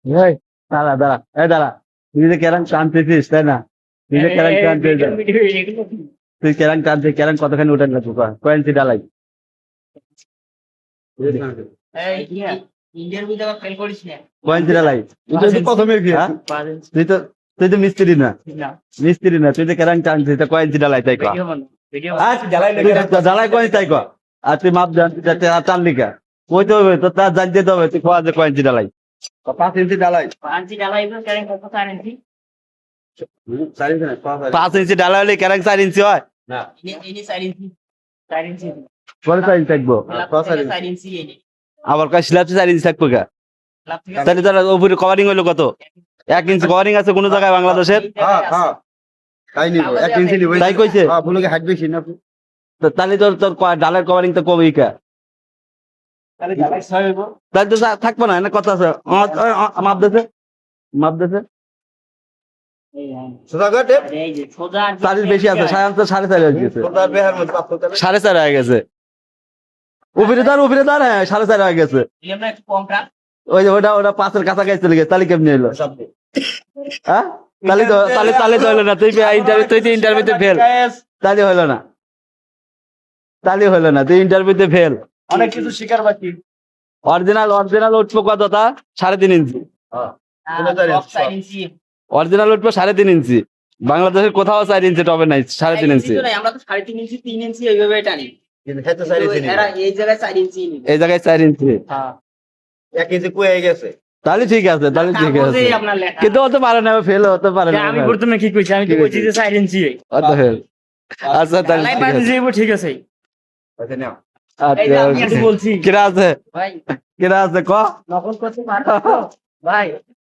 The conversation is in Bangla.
এই দাঁড়া দাঁড়া দাঁড়া, তুই যে কেরাং টানতেছিস তাই না? তুই যে কেরাং টানছিস, তুই কেরাং টানছিস, কেরাং কতখানি উঠেন না তুই কয় ইঞ্চি ডালাই? কয় ইঞ্চি ডালাই? তুই তো প্রথমে হ্যাঁ? তুই তো মিস্ত্রি না, মিস্ত্রি না, তুই যে কেরাং টানছিস কয় ইঞ্চি ডালাই তাই কয়? ডালাই কয় ইঞ্চি তাই কয়? আর তুই মাপ টানলি কা কইতে হবে তো, তার জানতে হবে তুই কয় যে কয় ইঞ্চি ডালাই? 5 ইঞ্চি ডালাই। 5 ইঞ্চি ডালা হলে কেরাং 4 ইঞ্চি হয় না? পরে 4 ইঞ্চি থাকবো, আবার কয় স্ল্যাব 4 ইঞ্চি থাকবো গা? তাহলে তার উপরে কভারিং হলো কত? 1 ইঞ্চি কভারিং আছে কোন জায়গায় বাংলাদেশের? তাই নিব 1 ইঞ্চি নিব, তাই কইছে? বলকে হাইট বেশি না। তাহলে তোর তোর ডালের কভারিং তো কমই কা, তাহলে তো থাকবো না, না কথা আছে। মাপ দেছে, মাপ দেছে চারির বেশি আছে, 4.5 হয়ে গেছে, 4.5 হয়ে গেছে, উপরে দাঁড় হ্যাঁ 4.5 হয়ে গেছে। ওই যে ওটা 5-এর কাছাকাছি চলে গেছে, তাহলে কেমনি হলো? হ্যাঁ তাহলে তো হলো না, তুই তো ইন্টারভিউতে ফেল, তাহলে হলো না, তাহলে হলো না, তুই ইন্টারভিউতে ফেল। অনেক কিছু শিকার বাকি। অরিজিনাল উঠবো কত? তা 3.5 ইঞ্চি অরিজিনাল উঠবো, 3.5 ইঞ্চি। বাংলাদেশের কোথাও 4 ইঞ্চি টবে নাই, 3.5 ইঞ্চি। আমরা তো 3.5 ইঞ্চি 3 ইঞ্চি এইভাবে টানি, এই জায়গায় 4 ইঞ্চি এই জায়গায় 4 ইঞ্চি। 1 ইঞ্চি কয়ে গেছে। তাহলে ঠিক আছে, তাহলে ঠিক আছে, কিন্তু হতে পারে না, ফেল হতে পারে না। আমি প্রথমে কি কইছি? আমি তো কইছি যে 4 ইঞ্চি। অত ফেল। আচ্ছা তাহলে লাই পানি যাইবো, ঠিক আছে। আচ্ছা নাও। আচ্ছা আমি বলছি কিরা আছে, ভাই, কিরা আছে ক নকল করতে পারবো ভাই।